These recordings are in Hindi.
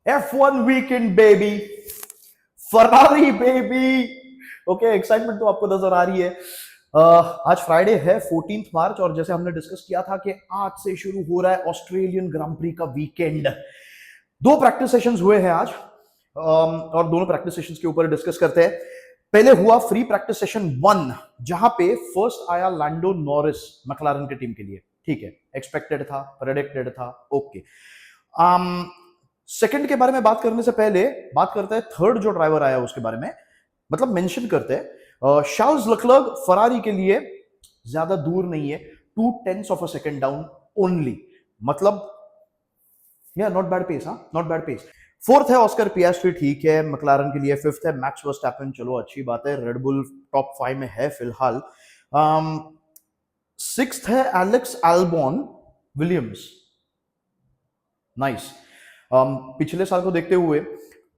F1 weekend baby, Ferrari baby. Okay, excitement तो आपको नजर आ रही है। आज फ्राइडे है 14 मार्च और जैसे हमने डिस्कस किया था कि आज से शुरू हो रहा है ऑस्ट्रेलियन ग्रां प्री का वीकेंड। दो प्रैक्टिस सेशंस हुए हैं आज और दोनों प्रैक्टिस सेशंस के ऊपर डिस्कस करते हैं। पहले हुआ फ्री प्रैक्टिस सेशन 1 जहां पे फर्स्ट आया लैंडो नॉरिस मैक्लारन की टीम के लिए। ठीक है, एक्सपेक्टेड था, प्रेडिक्टेड था, ओके। सेकंड के बारे में बात करने से पहले बात करते हैं थर्ड जो ड्राइवर आया उसके बारे में, मतलब मेंशन करते हैं। शार्ल्स लेक्लर्क फरारी के लिए ज्यादा दूर नहीं है, 2/10 of a second down only, मतलब या नॉट बैड पेस, हाँ नॉट बैड पेस। फोर्थ है ऑस्कर पियास्ट्री, ठीक है मैक्लारन के लिए। फिफ्थ है मैक्स वर्स्टैपेन, चलो अच्छी बात है, रेड बुल टॉप 5 में है फिलहाल। सिक्स्थ है एलेक्स एल्बॉन विलियम्स, नाइस। पिछले साल को देखते हुए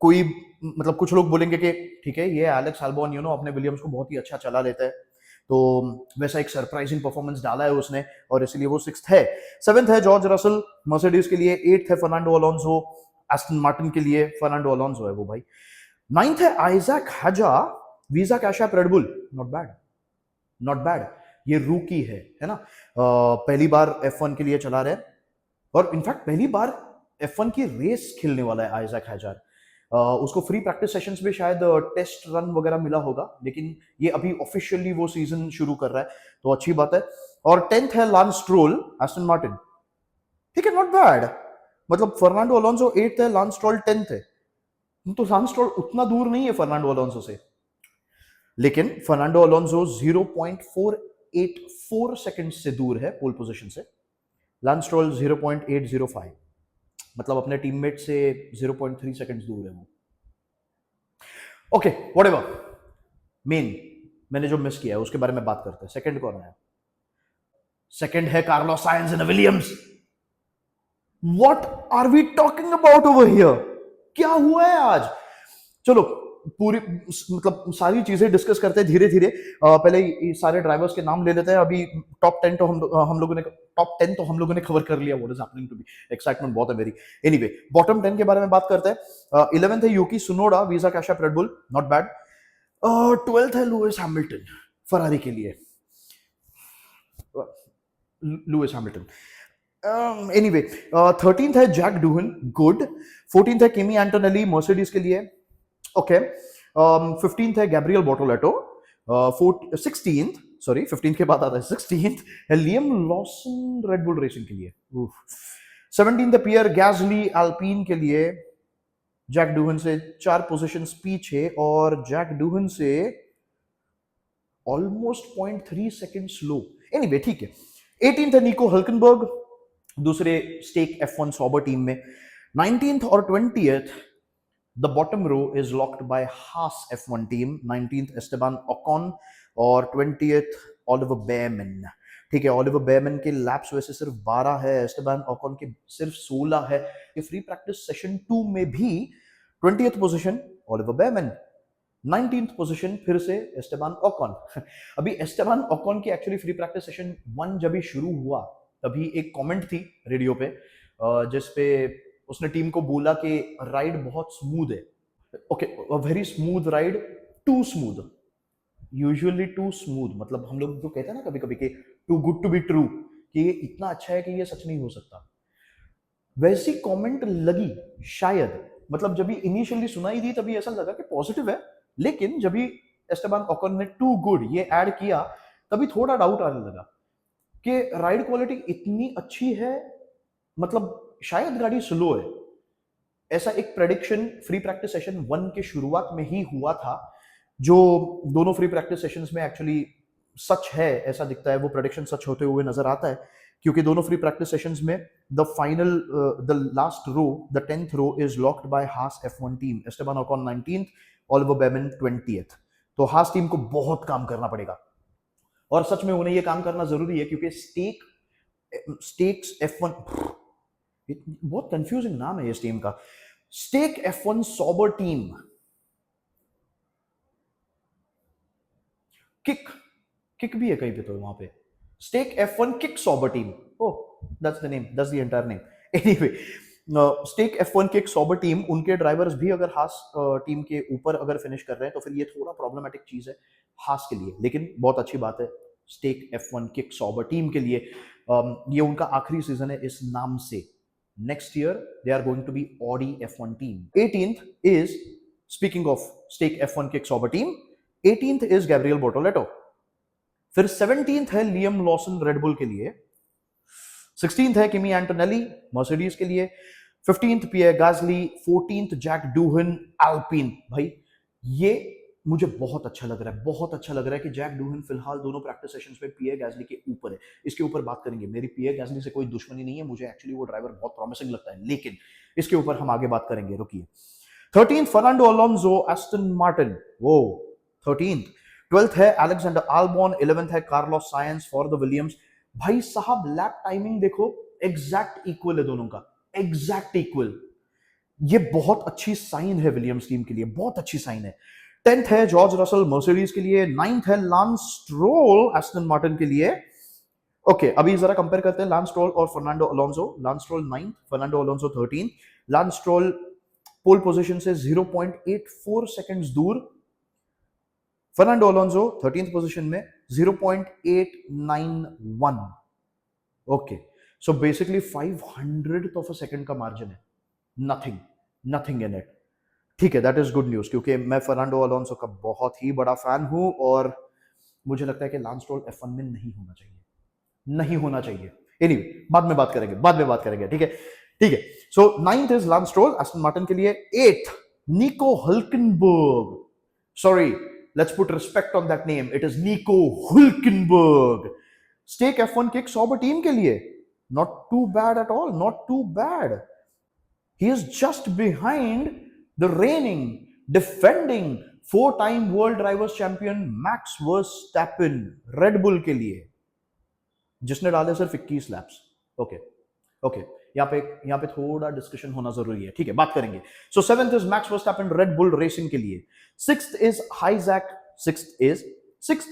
कोई मतलब कुछ लोग बोलेंगे कि ठीक है ये एलेक्स एल्बॉन अपने विलियम्स को बहुत ही अच्छा चला लेता है, तो वैसा एक सरप्राइजिंग परफॉर्मेंस डाला है उसने और इसलिए वो सिक्स्थ है। सेवेंथ है जॉर्ज रसल मर्सिडीज के लिए। एट्थ है फर्नांडो अलोंसो एस्टन मार्टिन के लिए, फर्नांडो अलोंसो है वो भाई। नाइन्थ है आइजैक हैजा visa कैशअप Red Bull, not bad, not bad. ये रूकी है ना, पहली बार F1 के लिए चला रहे हैं और इनफैक्ट पहली बार F1 की रेस खेलने वाला है आइजैक हैजार। उसको फ्री प्रैक्टिस सेशंस में शायद टेस्ट रन वगैरह मिला होगा, लेकिन ये अभी ऑफिशियली वो सीजन शुरू कर रहा है, तो अच्छी बात है। और 10th है लांस स्ट्रोल एस्टन मार्टिन, ठीक है, नॉट बैड। मतलब फर्नांडो अलोंसो 8th है, लांस स्ट्रोल 10th है, तो लांस स्ट्रोल उतना दूर नहीं है फर्नांडो अलोंसो से, लेकिन फर्नांडो अलोंसो 0.484 सेकंड से दूर है पोल पोजीशन से। लांस स्ट्रोल 0.805, मतलब अपने टीममेट से 0.3 सेकंड्स दूर है वो। ओके व्हाटएवर, मेन मैंने जो मिस किया है उसके बारे में बात करते हैं। सेकंड कौन है? सेकंड है Carlos Sainz in Williams. What are we talking about over here? क्या हुआ है आज? चलो पूरी मतलब सारी चीजें डिस्कस करते हैं धीरे धीरे। पहले सारे ड्राइवर्स के नाम ले लेते हैं। अभी टॉप 10 तो हम लोगों ने कवर कर लिया। What is happening to be, excitement बहुत है मेरी। एनीवे, बॉटम 10 के बारे में बात करते हैं। 11th है Yuki Tsunoda Visa कैशअप Red Bull, not bad. 12th है लुइस हैमिल्टन फरारी के लिए, लुइस हैमिल्टन। एनीवे, 13th है जैक डूहन, गुड। 14th है किमी एंटोनेली मर्सिडीज के लिए, ओके। 15th है गैब्रियल बोटोलेटो। 16th, सॉरी 15th के बाद आता है 16th है Liam Lawson red Bull Racing के लिए। 17th है पियर गैसली अल्पीन के लिए, जैक डूहन से 4 पोजीशंस पीछे और जैक डूहन से ऑलमोस्ट 0.3 सेकंड स्लो। एनीवे ठीक है। 18th है निको हल्कनबर्ग, दूसरे स्टेक F1 सॉबर टीम में। 19th और 20th the bottom row is locked by Haas F1 team, 19th Esteban Ocon और 20th Oliver Bearman। ठीक है, ऑलिवर बेयरमैन के लैप्स वैसे सिर्फ 12 है, एस्टेबान ओकॉन के सिर्फ 16 है। ये फ्री प्रैक्टिस सेशन 2 में भी 20th position Oliver बेयरमैन, 19th position फिर से एस्टेबान ओकॉन। अभी एस्टेबान ओकॉन की एक्चुअली फ्री प्रैक्टिस सेशन 1 जब भी शुरू हुआ तभी एक कमेंट थी रेडियो पे, जिसपे उसने टीम को बोला कि राइड बहुत स्मूथ है। Okay, very smooth ride, too smooth, usually too smooth, मतलब हम लोग जो कहते हैं ना कभी कभी कि too good to be true, कि ये इतना अच्छा है कि ये सच नहीं हो सकता, वैसी कमेंट लगी शायद। मतलब जब इनिशियली सुनाई दी तभी ऐसा लगा कि पॉजिटिव है, लेकिन जब एस्टेबान ओकॉन ने टू गुड ये ऐड किया तभी थोड़ा डाउट आने लगा कि राइड क्वालिटी इतनी अच्छी है, मतलब शायद गाड़ी स्लो है। ऐसा एक प्रेडिक्शन फ्री प्रैक्टिस सेशन 1 के शुरुआत में ही हुआ था, जो दोनों फ्री प्रैक्टिस सेशंस में एक्चुअली सच है, ऐसा दिखता है। वो प्रेडिक्शन सच होते हुए नजर आता है क्योंकि दोनों फ्री प्रैक्टिस सेशंस में the last row, the 10th row is locked by Haas F1 team, Esteban Ocon 19th, Oliver Bearman 20th। तो हास टीम को बहुत काम करना पड़ेगा और सच में उन्हें यह काम करना जरूरी है क्योंकि स्टेक्स F1, बहुत कंफ्यूजिंग नाम है इस टीम का, stake F1 sober team. Kick भी है कहीं पे, तो वहां पे Stake F1 Kick Sauber team, oh that's the name, that's the entire name. Anyway, Stake F1 की एक सॉबर टीम, उनके ड्राइवर्स भी अगर हास टीम के ऊपर अगर फिनिश कर रहे हैं तो फिर ये थोड़ा प्रॉब्लमेटिक चीज है हास के लिए, लेकिन बहुत अच्छी बात है stake F1 Kick Sauber team के लिए। ये उनका आखिरी सीजन है इस नाम से। Next year they are going to be Audi F1 team. 18th is, speaking of Stake F1 Kick Sauber team, 18th is Gabriel Bortoleto. फिर 17th है लियम लॉसन रेडबुल के लिए, 16th है किमी एंटोनेली मर्सिडीज के लिए, 15th पियर गाजली, 14th जैक डूहन अल्पिन। भाई ये मुझे बहुत अच्छा लग रहा है, बहुत अच्छा लग रहा है कि जैक डूहन फिलहाल दोनों प्रैक्टिस सेशंस में पियर गैजली के ऊपर है। इसके ऊपर बात करेंगे, मेरी पियर गैजली से कोई दुश्मनी नहीं है, मुझे एक्चुअली वो ड्राइवर बहुत प्रॉमिसिंग लगता है, लेकिन इसके ऊपर हम आगे बात करेंगे, रुकिए। 13th Fernando Alonso Aston Martin, वो 13th। 12th है अलेक्जेंडर आल्बॉन, 11th है Carlos science for the Williams. भाई साहब लैप टाइमिंग देखो, एग्जैक्ट इक्वल है दोनों का, एग्जैक्ट इक्वल। ये बहुत अच्छी साइन है विलियम्स टीम के लिए, बहुत अच्छी साइन है। 10th है जॉर्ज रसल मर्सिडीज के लिए, 9th है लांस स्ट्रोल एस्टन मार्टिन के लिए। ओके, अभी जरा कंपेयर करते हैं लांस स्ट्रोल और Fernando Alonso. Lance Stroll 9th, Fernando Alonso 13th। Lance Stroll pole position से 0.84 सेकंड्स दूर, फर्नांडो अलोंसो 13th पोजीशन में 0.891। Okay, so basically 500th of a second का मार्जिन है, नथिंग, नथिंग इन इट। ठीक है, दैट इज गुड न्यूज, क्योंकि मैं फर्नांडो अलोंसो का बहुत ही बड़ा फैन हूं और मुझे लगता है कि लांस स्ट्रोल F1 में नहीं होना चाहिए, नहीं होना चाहिए। एनीवे, बाद में बात करेंगे, बाद में बात करेंगे, ठीक है, ठीक है। सो 9th is lance stroll Aston Martin के लिए। 8th निको हल्केनबर्ग, sorry, let's put respect on that name, it is Nico Hülkenberg, stake F1 kick Sauber team के लिए। not too bad at all, not too bad। he is just behind the reigning, defending, 4-time world drivers champion Max Verstappen Red Bull के लिए, जिसने डाले सिर्फ 21 लैप्स। ओके ओके, यहाँ पे थोड़ा डिस्कशन होना जरूरी है, ठीक है, बात करेंगे। So 7th is Max Verstappen Red Bull Racing के लिए। 6th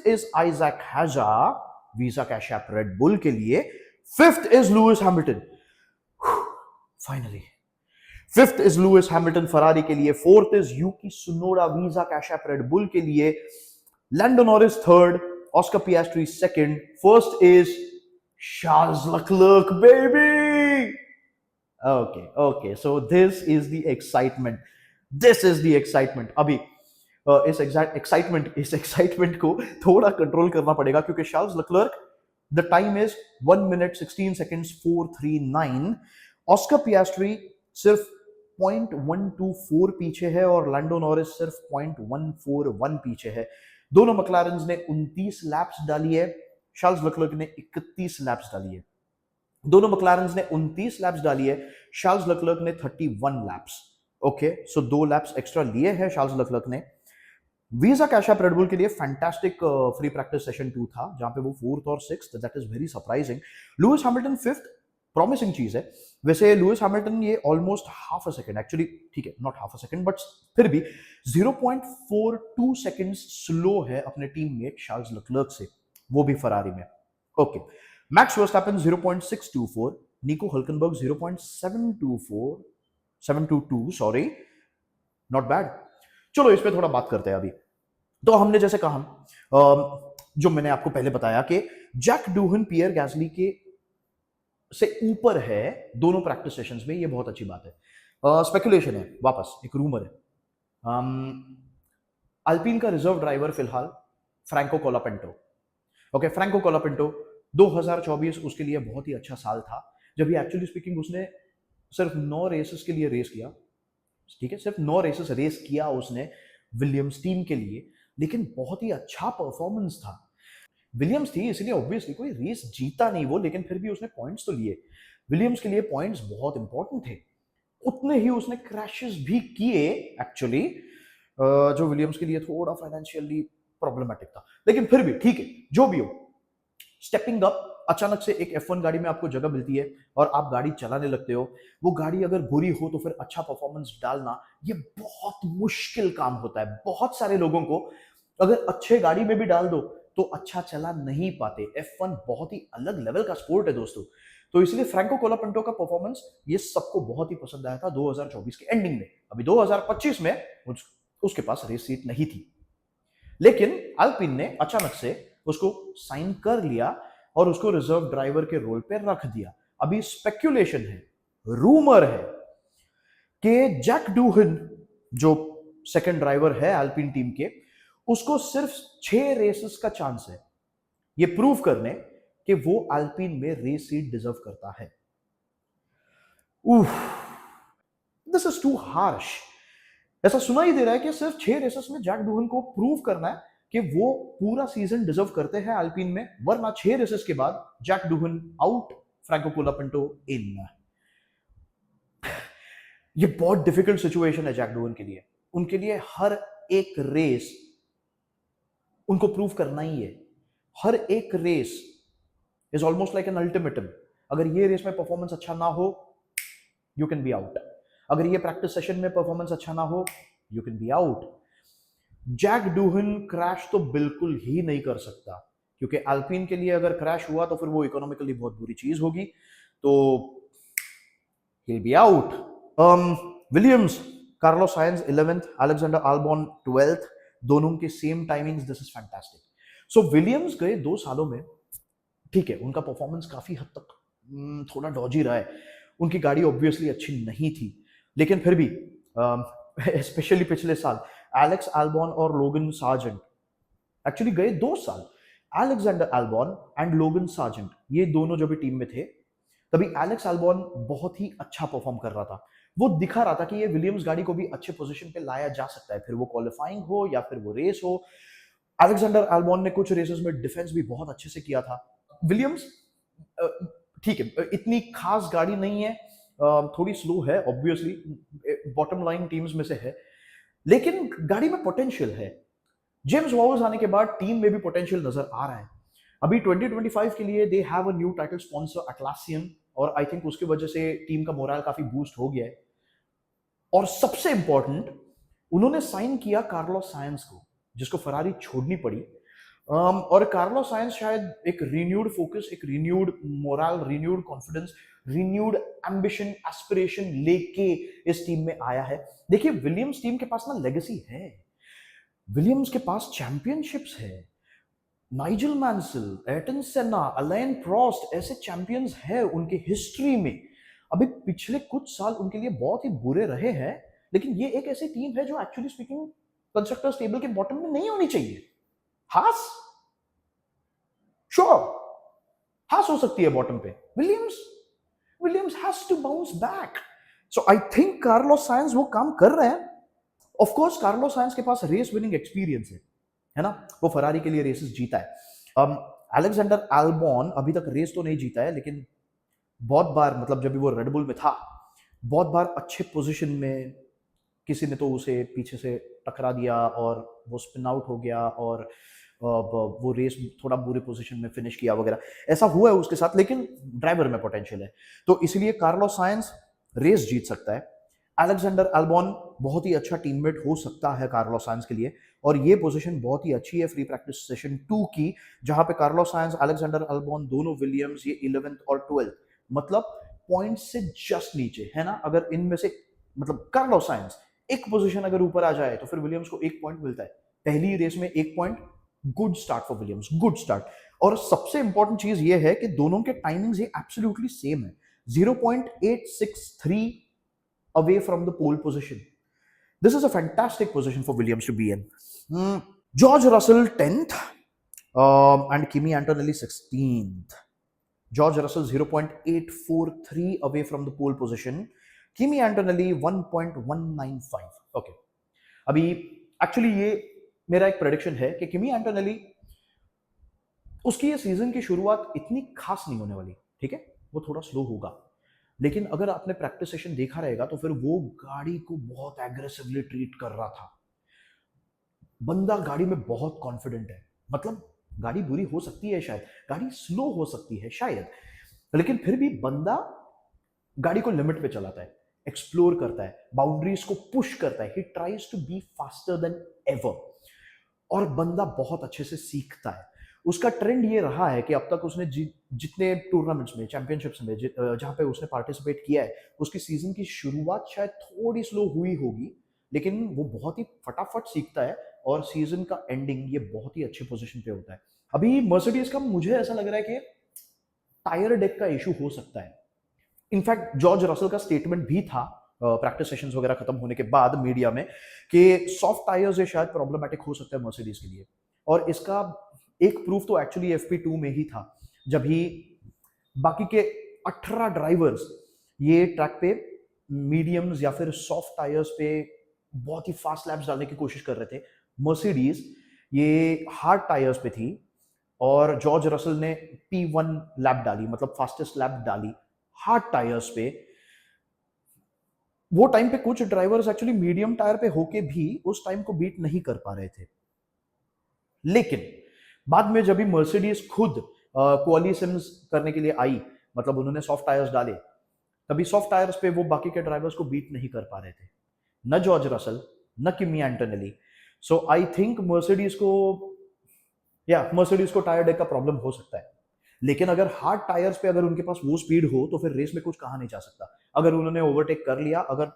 इज आइजैक हैजा Visa Cash App Red Bull के लिए। 5th is Lewis Hamilton, finally 5th is Lewis Hamilton Ferrari के लिए। 4th is Yuki Tsunoda Visa Cash App Red Bull के लिए। Lando Norris 3rd, Oscar Piastri 2nd, 1st is Charles Leclerc, baby! Okay, so this is the excitement. This is the excitement. अभी इस एक्साइटमेंट को थोड़ा कंट्रोल करना पड़ेगा, क्योंकि Charles Leclerc, the time is 1 minute 16 seconds 439. Oscar पियास्ट्री सिर्फ 0.124 पीछे है और लैंडो नॉरिस सिर्फ 0.141 पीछे है। दोनों मैक्लारेंस ने 29 लैप्स डाली है, चार्ल्स लेक्लर्क ने 31 लैप्स डाली है। दोनों मैक्लारेंस ने 29 लैप्स डाली है, चार्ल्स लेक्लर्क ने 31 लैप्स। ओके, सो 2 लैप्स एक्स्ट्रा लिए हैं चार्ल्स लेक्लर्क ने। Visa Cash App Red Bull के लिए फैंटास्टिक फ्री प्रैक्टिस सेशन 2 था, जहां पे वो 4th और 6th, that is very surprising. Lewis Hamilton 5th, promising चीज है। वैसे लुइस हैमिल्टन ये almost half a second, actually ठीक है, not half a second, but फिर भी 0.42 सेकंड्स स्लो है अपने टीममेट चार्ल्स लेक्लर्क से, वो भी फरारी में। ओके, मैक्स वर्स्टैपेन 0.624, निको हल्केनबर्ग 0.722, सॉरी, नॉट बैड। चलो इस पे थोड़ा बात करते हैं अभी। तो हमने जैसे कहा, जो मैंने आपको पहले बताया कि जैक डूहन पियर गैसली के से ऊपर है दोनों प्रैक्टिस सेशंस में, ये बहुत अच्छी बात है। स्पेकुलेशन है, वापस एक रूमर है। अल्पिन का रिजर्व ड्राइवर फिलहाल फ्रैंको कोलापेंटो। ओके, फ्रैंको कोलापेंटो 2024 उसके लिए बहुत ही अच्छा साल था, जब ही एक्चुअली स्पीकिंग उसने सिर्फ 9 रेसेस के लिए रेस किया, ठीक है, सिर्फ 9 रेसेस रेस किया उसने विलियम्स टीम के लिए, लेकिन बहुत ही अच्छा परफॉर्मेंस था। विलियम्स थी इसलिए ऑब्वियसली कोई रेस जीता नहीं वो, लेकिन फिर भी उसने पॉइंट्स तो लिए। विलियम्स के लिए पॉइंट्स बहुत इंपॉर्टेंट थे। उतने ही उसने क्रैशेस भी किए एक्चुअली, जो विलियम्स के लिए थोड़ा फाइनेंशियली प्रॉब्लमेटिक था, लेकिन फिर भी ठीक है, जो भी हो, स्टेपिंग अप, अचानक से एक F1 गाड़ी में आपको जगह मिलती है और आप गाड़ी चलाने लगते हो। वो गाड़ी अगर बुरी हो तो फिर अच्छा परफॉर्मेंस डालना ये बहुत मुश्किल काम होता है। बहुत सारे लोगों को अगर अच्छे गाड़ी में भी डाल दो तो अच्छा चला नहीं पाते। F1 बहुत ही अलग लेवल का स्पोर्ट है दोस्तों। तो इसलिए फ्रैंको कोलापिंटो का परफॉर्मेंस ये सबको बहुत ही पसंद आया था 2024 के एंडिंग में। अभी 2025 में उसके पास रेस सीट नहीं थी, लेकिन अल्पिन ने अचानक से उसको साइन कर लिया और उसको रिजर्व ड्राइवर के रोल पे रख दिया। अभी स्पेक्यूलेशन है, रूमर है कि जैक डूहन जो सेकंड ड्राइवर है अल्पिन टीम के, उसको सिर्फ 6 रेसेस का चांस है ये प्रूव करने कि वो अल्पिन में रेस सीट डिजर्व करता है। This is too harsh. ऐसा सुना ही दे रहा है कि सिर्फ 6 रेसेस में जैक डूहन को प्रूव करना है कि वो पूरा सीजन डिजर्व करते हैं अल्पिन में, वरना 6 रेसेस के बाद जैक डूहन आउट, फ्रैंको कोलापिंटो इन। ये बहुत डिफिकल्ट सिचुएशन है जैक डूहन के लिए। उनके लिए हर एक रेस उनको प्रूव करना ही है। हर एक race is almost like an ultimatum. अगर ये रेस में परफॉर्मेंस अच्छा ना हो, यू कैन बी आउट। अगर ये प्रैक्टिस सेशन में परफॉर्मेंस अच्छा ना हो, you can be out. Jack Doohan crash तो बिल्कुल ही नहीं कर सकता, क्योंकि अल्पिन के लिए अगर क्रैश हुआ तो फिर वो इकोनॉमिकली बहुत बुरी चीज होगी, तो he'll be out. Williams, Carlos Sainz 11th, Alexander Albon 12th, दोनों के same timings. This is fantastic. So Williams गए 2 सालों में, ठीक है, उनका परफॉर्मेंस काफी हद तक थोड़ा डॉजी रहा है। उनकी गाड़ी ऑब्वियसली अच्छी नहीं थी, लेकिन फिर भी स्पेशली पिछले साल एलेक्स अल्बॉन और लोगन सार्जेंट एक्चुअली गए 2 साल। अलेक्जेंडर अल्बॉन एंड लोगन सार्जेंट ये दोनों जब भी टीम में थे, तभी एलेक्स अल्बॉन बहुत ही अच्छा परफॉर्म कर रहा था। वो दिखा रहा था कि ये विलियम्स गाड़ी को भी अच्छे पोजीशन पे लाया जा सकता है, फिर वो क्वालिफाइंग हो या फिर वो रेस हो। अलेक्जेंडर अल्बॉन ने कुछ रेसेस में डिफेंस भी बहुत अच्छे से किया था। विलियम्स ठीक है, इतनी खास गाड़ी नहीं है, थोड़ी स्लो है ऑब्वियसली, बॉटम लाइन टीम्स में से है, लेकिन गाड़ी में पोटेंशियल है। जेम्स वॉल्स आने के बाद टीम में भी पोटेंशियल नजर आ रहा है। अभी 2025 के लिए they have a new title sponsor अटलासियन, और आई थिंक उसकी वजह से टीम का मोरल काफी बूस्ट हो गया है। और सबसे इंपॉर्टेंट, उन्होंने साइन किया कार्लोस साइंस को, जिसको फरारी छोड़नी पड़ी। और कार्लोस साइंस शायद एक रिन्यूड फोकस, एक renewed moral, renewed confidence, renewed ambition, aspiration लेके इस टीम में आया है। देखिए, विलियम्स टीम के पास ना लेगेसी है, विलियम्स के पास चैंपियनशिप्स है। नाइजल मैंसेल, एयरटन सेना, अलाइन प्रोस्ट ऐसे चैंपियंस हैं उनके हिस्ट्री में। अभी पिछले कुछ साल उनके लिए बहुत ही बुरे रहे हैं, लेकिन ये एक ऐसी टीम है जो एक्चुअली स्पीकिंग कंस्ट्रक्टर्स टेबल के बॉटम में नहीं होनी चाहिए। हास, श्योर, हास हो सकती है बॉटम पे। Williams has to bounce back. So I think Carlos Sainz वो काम कर रहे हैं। ऑफ कोर्स कार्लोस साइंस के पास रेस विनिंग एक्सपीरियंस है ना, वो फरारी के लिए रेसेस जीता है। अलेक्जेंडर अल्बॉन अभी तक रेस तो नहीं जीता है, लेकिन बहुत बार, मतलब जब भी वो रेड बुल में था, बहुत बार अच्छे पोजीशन में किसी ने तो उसे पीछे से टकरा दिया और वो स्पिन आउट हो गया, और वो रेस थोड़ा बुरे पोजीशन में फिनिश किया वगैरह, ऐसा हुआ है उसके साथ। लेकिन ड्राइवर में पोटेंशियल है, तो इसलिए कार्लोस साइंस रेस जीत सकता है। अलेक्जेंडर अल्बॉन बहुत ही अच्छा टीममेट हो सकता है कार्लोस साइंस के लिए, और ये पोजीशन बहुत ही अच्छी है फ्री प्रैक्टिस सेशन 2 की, जहां पे कार्लोस साइंस, अलेक्जेंडर अल्बॉन दोनों विलियम्स ये 11th और 12th, मतलब पॉइंट से जस्ट नीचे है ना। अगर इनमें से मतलब कार्लोस साइंस एक पोजीशन अगर ऊपर आ जाए तो फिर विलियम्स को 1 पॉइंट मिलता है। पहली रेस में 1 point, good start for Williams, good start. और सबसे इंपॉर्टेंट चीज ये है कि दोनों के टाइमिंग्स ये एब्सोल्युटली सेम है, 0.863 away from the pole position. This is a fantastic position for Williams to be in. George Russell 10th and Kimi Antonelli 16th. George Russell 0.843 away from the pole position. Kimi Antonelli 1.195. Okay. अभी एक्चुअली ये मेरा एक प्रेडिक्शन है कि किमी एंटोनेली, उसकी ये सीजन की शुरुआत इतनी खास नहीं होने वाली, ठीक है, वो थोड़ा स्लो होगा, लेकिन अगर आपने प्रैक्टिस सेशन देखा रहेगा तो फिर वो गाड़ी को बहुत एग्रेसिवली ट्रीट कर रहा था। बंदा गाड़ी में बहुत कॉन्फिडेंट है, मतलब गाड़ी बुरी हो सकती है शायद, गाड़ी स्लो हो सकती है शायद, लेकिन फिर भी बंदा गाड़ी को लिमिट पे चलाता है, एक्सप्लोर करता है, बाउंड्रीज को पुश करता है, he tries to be faster than ever, और बंदा बहुत अच्छे से सीखता है। उसका ट्रेंड ये रहा है कि अब तक उसने जितने टूर्नामेंट्स में, चैंपियनशिप्स में जहां पे उसने पार्टिसिपेट किया है, उसकी सीजन की शुरुआत शायद थोड़ी स्लो हुई होगी, लेकिन वो बहुत ही फटाफट सीखता है और सीजन का एंडिंग ये बहुत ही अच्छी पोजीशन पे होता है। अभी मर्सिडीज का मुझे ऐसा लग रहा है कि टायर डेक का इशू हो सकता है। इनफैक्ट जॉर्ज रसल का स्टेटमेंट भी था प्रैक्टिस सेशंस वगैरह खत्म होने के बाद मीडिया में कि सॉफ्ट टायर्स ये शायद प्रॉब्लमेटिक हो सकता है मर्सिडीज के लिए। और इसका एक प्रूफ तो एक्चुअली FP2 में ही था, जब ही बाकी के 18 ड्राइवर्स ये ट्रैक पे मीडियम्स या फिर सॉफ्ट टायर्स पे बहुत ही फास्ट लैप्स डालने की कोशिश कर रहे थे। मर्सिडीज ये हार्ड टायर्स पे थी और जॉर्ज रसल ने P1 लैप डाली, मतलब फास्टेस्ट लैप डाली हार्ड टायर्स पे। वो टाइम पे कुछ ड्राइवर्स एक्चुअली मीडियम टायर पे होके भी उस टाइम को बीट नहीं कर पा रहे थे। लेकिन बाद में जब भी मर्सिडीज खुद क्वाली सिम्स करने के लिए आई, मतलब उन्होंने सॉफ्ट टायर्स डाले, तभी सॉफ्ट टायर्स पे वो बाकी के ड्राइवर्स को बीट नहीं कर पा रहे थे, न जॉर्ज रसल न Kimi Antonelli. So I think Mercedes को टायर डेक का प्रॉब्लम हो सकता है। लेकिन अगर हार्ड टायर्स पे अगर उनके पास वो स्पीड हो तो फिर रेस में कुछ कहा नहीं जा सकता। अगर उन्होंने ओवरटेक कर लिया, अगर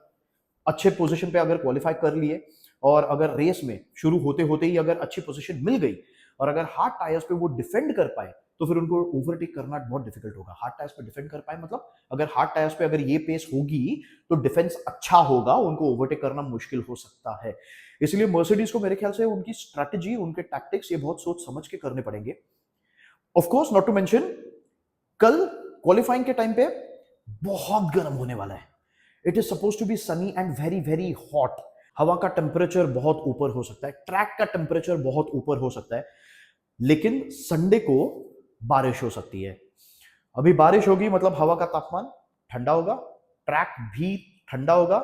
अच्छे पोजीशन पे अगर क्वालिफाई कर लिए, और अगर रेस में शुरू होते होते ही अगर अच्छी पोजीशन मिल गई और अगर हार्ड टायर्स पे वो डिफेंड कर पाए, तो फिर उनको ओवरटेक करना बहुत डिफिकल्ट होगा। हार्ड टायर्स पे डिफेंड कर पाए मतलब अगर हार्ड टायर्स पे अगर ये पेस होगी तो डिफेंस अच्छा होगा, उनको ओवरटेक करना मुश्किल हो सकता है। इसलिए मर्सिडीज को मेरे ख्याल से उनकी स्ट्रैटेजी, उनके टैक्टिक्स ये बहुत सोच समझ के करने पड़ेंगे। Of course not to mention, कल क्वालिफाइंग के टाइम पे बहुत गर्म होने वाला है। It is suppose to be sunny and very very hot. हवा का टेम्परेचर बहुत ऊपर हो सकता है, ट्रैक का टेम्परेचर बहुत ऊपर हो सकता है, लेकिन संडे को बारिश हो सकती है। अभी बारिश होगी मतलब हवा का तापमान ठंडा होगा, ट्रैक भी ठंडा होगा,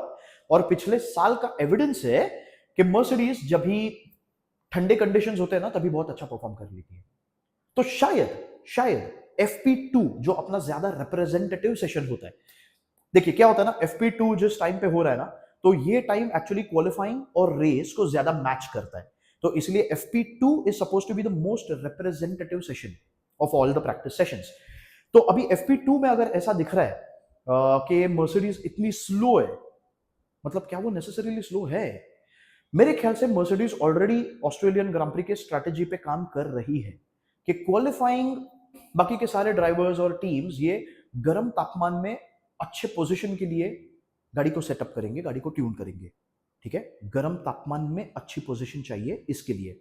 और पिछले साल का एविडेंस है कि मर्सिडीज जब भी ठंडे कंडीशंस होते हैं ना तभी बहुत अच्छा परफॉर्म कर लेती है। तो शायद FP2 जो अपना ज्यादा रिप्रेजेंटेटिव सेशन होता है, देखिए क्या होता है ना, FP2 जिस टाइम पे हो रहा है ना, तो ये टाइम एक्चुअली क्वालिफाइंग और रेस को ज्यादा मैच करता है। तो इसलिए FP2 is suppose to be the most representative session of all the practice sessions. तो अभी FP2 में अगर ऐसा दिख रहा है कि मर्सिडीज इतनी स्लो है, मतलब क्या वो नेसेसरीली स्लो है? मेरे ख्याल से मर्सिडीज ऑलरेडी ऑस्ट्रेलियन ग्रां प्री के स्ट्रैटेजी पे काम कर रही है कि क्वालिफाइंग बाकी के सारे ड्राइवर्स और टीम्स ये गर्म तापमान में अच्छे पोजीशन के लिए गाड़ी को सेटअप करेंगे, गाड़ी को ट्यून करेंगे। ठीक है, गर्म तापमान में अच्छी पोजीशन चाहिए इसके लिए,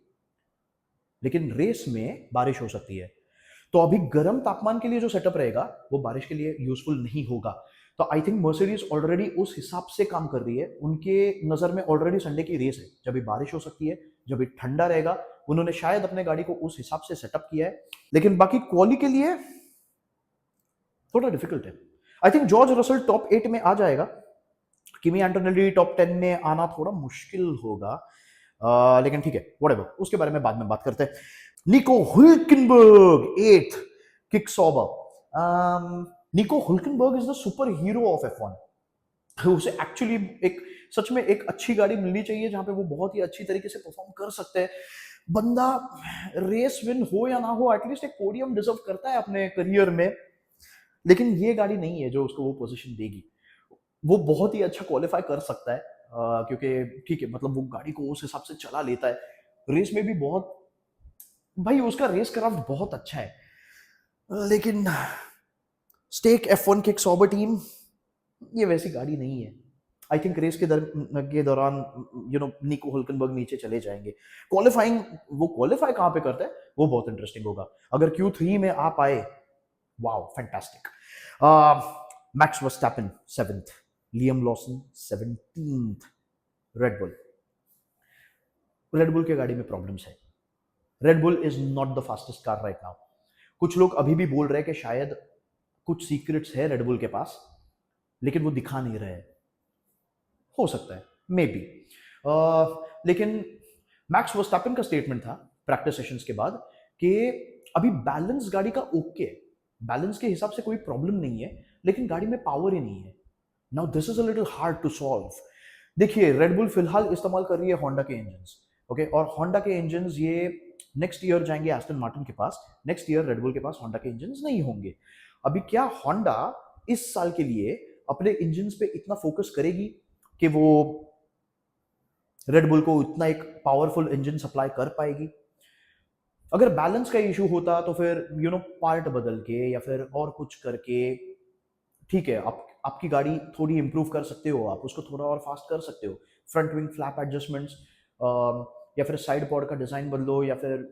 लेकिन रेस में बारिश हो सकती है। तो अभी गर्म तापमान के लिए जो सेटअप रहेगा वो बारिश के लिए यूजफुल नहीं होगा। तो आई थिंक मर्सिडीज ऑलरेडी उस हिसाब से काम कर रही है। उनके नजर में ऑलरेडी संडे की रेस है, जब भी बारिश हो सकती है, जब भी ठंडा रहेगा, उन्होंने शायद अपने गाड़ी को उस हिसाब से सेटअप किया है। लेकिन बाकी क्वाली के लिए थोड़ा डिफिकल्ट है। I think George Russell top 8 में आ जाएगा, किमी एंटोनेली टॉप 10 में आना थोड़ा मुश्किल होगा, लेकिन ठीक है, व्हाटएवर, उसके बारे में बाद में बात करते हैं। निको हुल्केनबर्ग 8th, Kick Sauber. Nico Hulkenberg is the super hero of F1। उसे एक्चुअली एक सच में एक अच्छी गाड़ी मिलनी चाहिए जहां पे वो बहुत ही अच्छी तरीके से परफॉर्म कर सकते हैं। बंदा रेस विन हो या ना हो, एटलीस्ट एक पोडियम डिजर्व करता है अपने करियर में, लेकिन ये गाड़ी नहीं है जो उसको वो पोजीशन देगी। वो बहुत ही अच्छा क्वालिफाई कर सकता है, क्योंकि ठीक है, मतलब वो गाड़ी को उस हिसाब से चला लेता है। रेस में भी बहुत, भाई उसका रेस क्राफ्ट बहुत अच्छा है, लेकिन stake F1 Kick Sauber team ये वैसी गाड़ी नहीं है। आई थिंक रेस के दौरान निको हुल्केनबर्ग नीचे चले जाएंगे। क्वालिफाइंग, वो क्वालिफाई कहाँ पे करता है वो बहुत इंटरेस्टिंग होगा। अगर Q3 में आ पाए, wow fantastic. Max Verstappen 7th, Liam Lawson 17th। Red Bull के गाड़ी में प्रॉब्लम्स है। Red bull is not the fastest car right now. कुछ लोग अभी भी बोल रहे हैं कि शायद कुछ सीक्रेट्स है रेड बुल के पास, लेकिन वो दिखा नहीं रहे हैं। हो सकता है, मे बी। लेकिन मैक्स वर्स्टैपेन का स्टेटमेंट था प्रैक्टिस सेशंस के बाद कि अभी बैलेंस गाड़ी का ओके है, बैलेंस के हिसाब से कोई प्रॉब्लम नहीं है, लेकिन गाड़ी में पावर ही नहीं है। Now this is a little hard to solve. देखिए रेड बुल फिलहाल इस्तेमाल कर रही है होंडा के इंजन्स, ओके, और होंडा के इंजन्स ये नेक्स्ट ईयर जाएंगे एस्टन मार्टिन के पास, नेक्स्ट ईयर रेडबुल के पास होंडा के इंजन नहीं होंगे। अभी क्या होंडा इस साल के लिए अपने इंजन पे इतना फोकस करेगी कि वो रेडबुल को इतना एक पावरफुल इंजन सप्लाई कर पाएगी? अगर बैलेंस का इशू होता तो फिर पार्ट बदल के या फिर और कुछ करके, ठीक है, आपकी गाड़ी थोड़ी इंप्रूव कर सकते हो, आप उसको थोड़ा और फास्ट कर सकते हो, फ्रंट विंग फ्लैप एडजस्टमेंट्स, या फिर साइड पॉड का डिजाइन बदलो, या फिर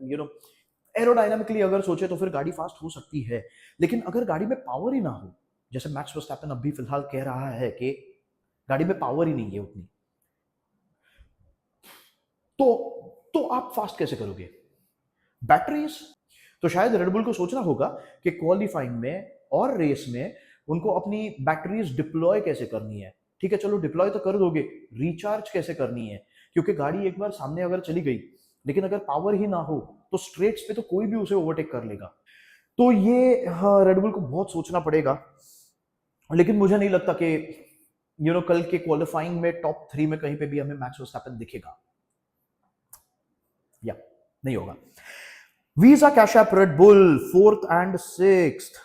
एरोडायनामिकली अगर सोचे तो फिर गाड़ी फास्ट हो सकती है। लेकिन अगर गाड़ी में पावर ही ना हो, जैसे मैक्स वर्स्टैपेन अभी फिलहाल कह रहा है कि गाड़ी में पावर ही नहीं है उतनी, तो आप फास्ट कैसे करोगे? बैटरीज, तो शायद रेडबुल को सोचना होगा कि क्वालिफाइंग में और रेस में उनको अपनी बैटरीज डिप्लॉय कैसे करनी है। ठीक है, चलो डिप्लॉय तो कर दोगे, रिचार्ज कैसे करनी है? क्योंकि गाड़ी एक बार सामने अगर चली गई, लेकिन अगर पावर ही ना हो तो स्ट्रेट्स पे तो कोई भी उसे ओवरटेक कर लेगा। तो ये रेडबुल को बहुत सोचना पड़ेगा। लेकिन मुझे नहीं लगता कि कल के क्वालिफाइंग में टॉप 3 में कहीं पे भी हमें मैक्स वर्स्टैपेन दिखेगा, या नहीं होगा। Visa Cash app Red Bull 4th and 6th।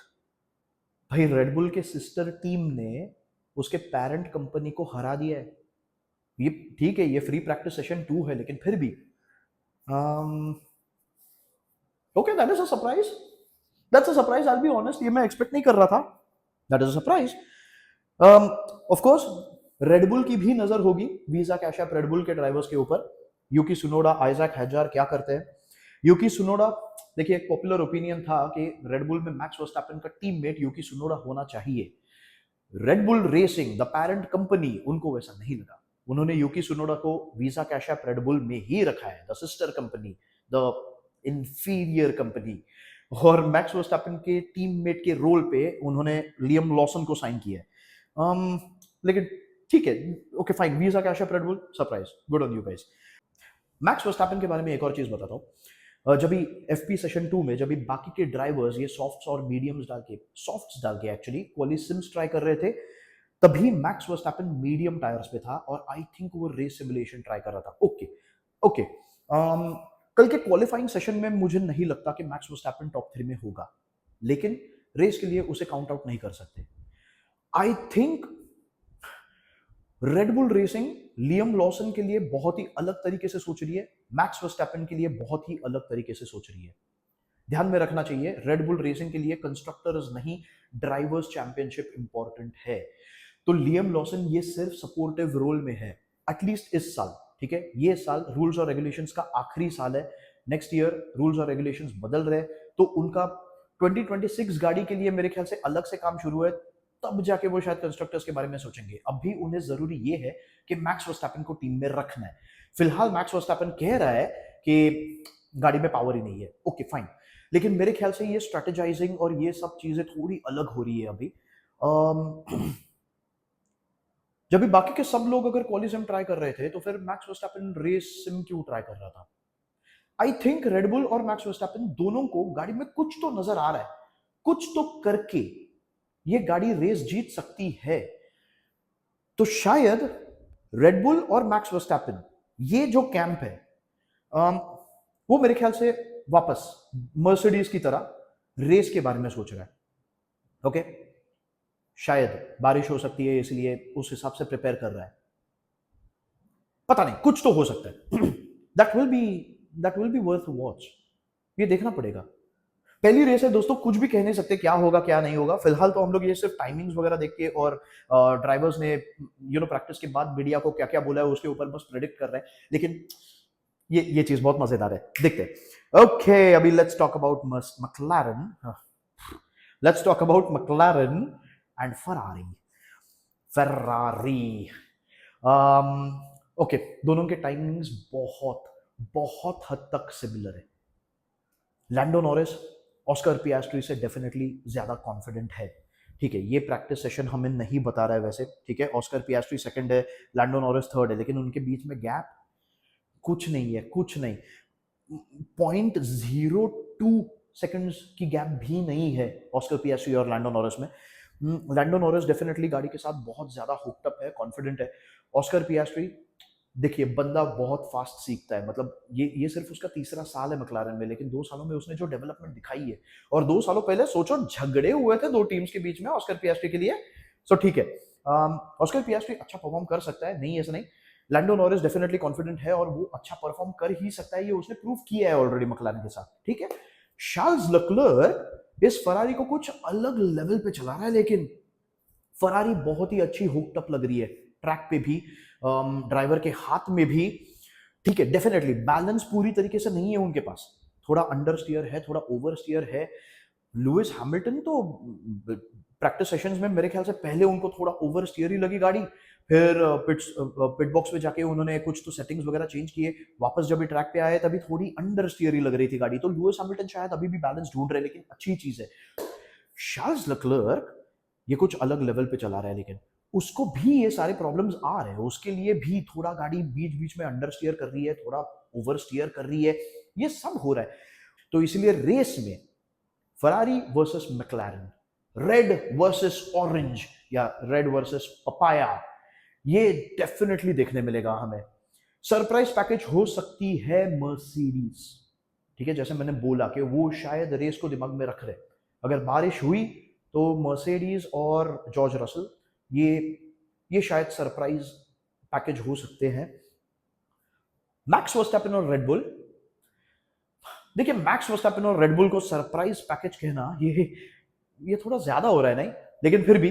भाई रेडबुल के सिस्टर टीम ने उसके पेरेंट कंपनी को हरा दिया है। ये ठीक है, ये फ्री प्रैक्टिस सेशन 2 है, लेकिन फिर भी okay, that is a surprise, that's a surprise, I will be honest, ये मैं एक्सपेक्ट नहीं कर रहा था, that is a surprise. Of course Red Bull की भी नजर होगी वीजा कैश ऐप रेडबुल के ड्राइवर्स के ऊपर। यूकी सुनोडा, आइजैक हैजार क्या करते हैं? यूकी सुनोडा, देखिए एक पॉपुलर ओपिनियन था कि रेडबुल में मैक्स वर्स्टैपेन का टीममेट यूकी सुनोडा होना चाहिए। Red Bull racing the parent company, उनको वैसा नहीं लगा, उन्होंने यूकी सुनोडा को वीजा कैश ऐप रेडबुल में ही रखा है, the sister company, the inferior company. और मैक्स वर्स्टैपेन के टीममेट के रोल पे उन्होंने लियम लॉसन को साइन किया है। लेकिन ठीक है, okay fine, visa Cash app Red Bull surprise, good on you guys. Max Verstappen के बारे में एक और चीज बताता हूँ। जब भी एफपी सेशन 2 में जब भी बाकी के ड्राइवर्स ये सॉफ्ट्स और मीडियम्स डाल के एक्चुअली क्वाली सिम्स ट्राई कर रहे थे, तभी मैक्स वर्स्टैपेन मीडियम टायर्स पे था और आई थिंक वो रेस सिमुलेशन ट्राई कर रहा था। ओके ओके, कल के क्वालिफाइंग सेशन में मुझे नहीं लगता कि मैक्स वर्स्टैपेन टॉप 3 में होगा, लेकिन रेस के लिए उसे काउंट आउट नहीं कर सकते। I think Red Bull racing Liam Lawson के लिए बहुत ही अलग तरीके से सोच रही है, मैक्स वर्स्टैपेन के लिए बहुत ही अलग तरीके से सोच रही है। ध्यान में रखना चाहिए, रेडबुल रेसिंग के लिए कंस्ट्रक्टर्स नहीं, ड्राइवर्स चैंपियनशिप इंपॉर्टेंट है। तो लियम लॉसन ये सिर्फ सपोर्टिव रोल में है, एटलीस्ट इस साल। ठीक है, ये साल रूल्स और रेगुलेशंस का आखिरी साल है, नेक्स्ट ईयर रूल्स और रेगुलेशंस बदल रहे, तो उनका 2026 गाड़ी के लिए मेरे ख्याल से अलग से काम शुरू है, तब जाके वो शायद कंस्ट्रक्टर्स के बारे में सोचेंगे। अभी उन्हें जरूरी ये है कि मैक्स वर्स्टैपेन को टीम में रखना है। फिलहाल मैक्स वर्स्टैपेन कह रहा है कि गाड़ी में पावर ही नहीं है, ओके फाइन, लेकिन मेरे ख्याल से ये स्ट्रेटेजाइजिंग और ये सब चीजें थोड़ी अलग हो रही है अभी। जब भी बाकी के सब लोग अगर क्वालिसिम ट्राई कर रहे थे, तो फिर मैक्स वर्स्टैपेन रेस सिम क्यों ट्राई कर रहा था? आई थिंक रेडबुल और मैक्स वर्स्टैपेन दोनों को गाड़ी में कुछ तो नजर आ रहा है, कुछ तो करके ये गाड़ी रेस जीत सकती है। तो शायद रेडबुल और मैक्स वर्स्टैपेन ये जो कैंप है, वो मेरे ख्याल से वापस मर्सिडीज की तरह रेस के बारे में सोच रहा है। ओके, शायद बारिश हो सकती है इसलिए उस हिसाब से प्रिपेयर कर रहा है, पता नहीं, कुछ तो हो सकता है। That will be worth watch, ये देखना पड़ेगा। पहली रेस है दोस्तों, कुछ भी कह नहीं सकते क्या होगा क्या नहीं होगा। फिलहाल तो हम लोग ये सिर्फ टाइमिंग्स वगैरह देख के और ड्राइवर्स ने प्रैक्टिस के बाद मीडिया को क्या क्या बोला है उसके ऊपर बस प्रेडिक्ट कर रहे हैं। लेकिन ये चीज बहुत मजेदार है, देखते हैं। ओके, अभी let's talk about McLaren, let's talk about McLaren and Ferrari. Okay, दोनों के टाइमिंग्स बहुत बहुत हद तक सिमिलर है। लैंडो नॉरिस ऑस्कर पियास्ट्री से डेफिनेटली ज्यादा कॉन्फिडेंट है। ठीक है, ये प्रैक्टिस सेशन हमें नहीं बता रहा है वैसे, ठीक है, ऑस्कर पियास्ट्री सेकंड है, लैंडो नॉरिस थर्ड है, लेकिन उनके बीच में गैप कुछ नहीं है, कुछ नहीं, 0.02 सेकंड्स की गैप भी नहीं है ऑस्कर पियास्ट्री और लैंडो नॉरिस में। लैंडो नॉरिस डेफिनेटली गाड़ी के साथ बहुत ज्यादा हुक्ड अप है, कॉन्फिडेंट है। ऑस्कर पियास्ट्री देखिए बंदा बहुत फास्ट सीखता है, मतलब ये सिर्फ उसका तीसरा साल है मैक्लारेन में, लेकिन 2 सालों में उसने जो डेवलपमेंट दिखाई है, और 2 सालों पहले सोचो झगड़े हुए थे दो टीम्स के बीच में ऑस्कर पियास्ट्री के लिए। सो ठीक है, ऑस्कर पियास्ट्री अच्छा परफॉर्म कर सकता है, नहीं ऐसा नहीं। लैंडो नॉरिस डेफिनेटली कॉन्फिडेंट है और वो अच्छा परफॉर्म कर ही सकता है, ये उसने प्रूव किया है ऑलरेडी मैक्लारेन के साथ, ठीक है। चार्ल्स लेक्लर्क इस फरारी को कुछ अलग लेवल पे चला रहा है, लेकिन फरारी बहुत ही अच्छी हुक्ड अप लग रही है, ट्रैक पे भी, ड्राइवर के हाथ में भी, ठीक है। डेफिनेटली बैलेंस पूरी तरीके से नहीं है उनके पास, थोड़ा अंडर स्टीयर है, थोड़ा ओवर स्टीयर है। लुइस हैमिल्टन तो प्रैक्टिस सेशंस में मेरे ख्याल से पहले उनको थोड़ा ओवर स्टीयर ही लगी गाड़ी, फिर पिट बॉक्स में जाके उन्होंने कुछ तो सेटिंग्स वगैरह चेंज किए, वापस जब भी ट्रैक पे आए तभी थोड़ी अंडर स्टीयर ही लग रही थी गाड़ी। तो लुइस हैमिल्टन शायद अभी भी बैलेंस ढूंढ रहे हैं, लेकिन अच्छी चीज है। चार्ल्स लेक्लर्क ये कुछ अलग लेवल पे चला रहा है, लेकिन उसको भी ये सारे प्रॉब्लम्स आ रहे हैं, उसके लिए भी थोड़ा गाड़ी बीच बीच में अंडर स्टीयर कर रही है, थोड़ा ओवर स्टीयर कर रही है, ये सब हो रहा है। तो इसलिए रेस में Ferrari versus McLaren, red versus orange या रेड वर्सेस पपाया, ये डेफिनेटली देखने मिलेगा हमें। सरप्राइज पैकेज हो सकती है मर्सिडीज, ठीक है, जैसे मैंने बोला कि वो शायद रेस को दिमाग में रख रहे, अगर बारिश हुई तो मर्सिडीज और जॉर्ज रसल ये शायद सरप्राइज पैकेज हो सकते हैं। मैक्स वर्स्टैपेन और रेड बुल, देखिए मैक्स वर्स्टैपेन और रेड बुल को सरप्राइज पैकेज कहना ये थोड़ा ज्यादा हो रहा है, नहीं, लेकिन फिर भी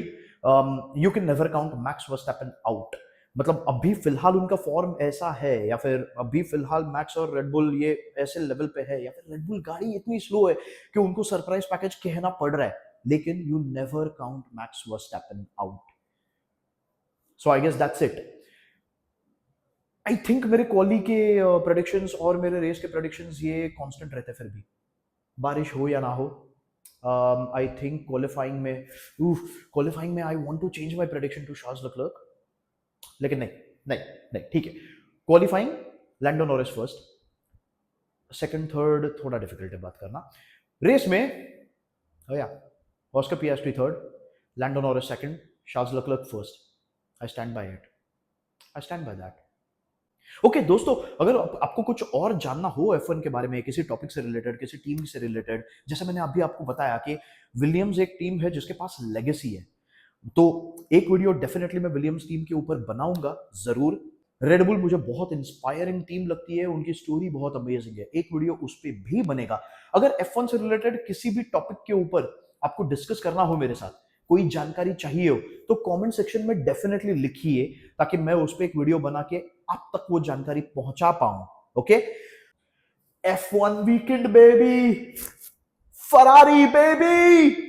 you can never count Max Verstappen out. मतलब अभी फिलहाल उनका फॉर्म ऐसा है, या फिर अभी फिलहाल मैक्स और रेड बुल ये ऐसे लेवल पे है, या फिर रेड बुल गाड़ी इतनी स्लो है कि उनको सरप्राइज पैकेज कहना पड़ रहा है, लेकिन you never count Max Verstappen out. So I guess that's it. I think मेरे क्वाली के प्रेडिक्शंस और मेरे रेस के प्रेडिक्शंस ये कांस्टेंट रहते, फिर भी बारिश हो या ना हो। आई थिंक क्वालिफाइंग में I want to change my prediction to Charles Leclerc, लेकिन नहीं नहीं नहीं, ठीक है। Qualifying Lando Norris first, second third थोड़ा डिफिकल्ट है बात करना। रेस में या Oscar Piastri third, Lando Norris second, Charles Leclerc first. I stand by it, I stand by that. Okay दोस्तों, अगर आपको कुछ और जानना हो F1 के बारे में, किसी टॉपिक से रिलेटेड, किसी टीम से रिलेटेड, जैसे मैंने अभी आपको बताया कि विलियम्स एक टीम है जिसके पास लेगेसी है, तो एक वीडियो डेफिनेटली मैं विलियम्स टीम के ऊपर बनाऊंगा जरूर। रेड बुल मुझे बहुत इंस्पायरिंग टीम लगती है, उनकी स्टोरी बहुत अमेजिंग है, एक वीडियो उस पर भी बनेगा। अगर F1 से रिलेटेड किसी भी टॉपिक के ऊपर आपको डिस्कस करना हो मेरे साथ, कोई जानकारी चाहिए हो, तो कमेंट सेक्शन में डेफिनेटली लिखिए, ताकि मैं उस पर एक वीडियो बना के आप तक वो जानकारी पहुंचा पाऊं। Okay, F1 weekend baby, Ferrari baby.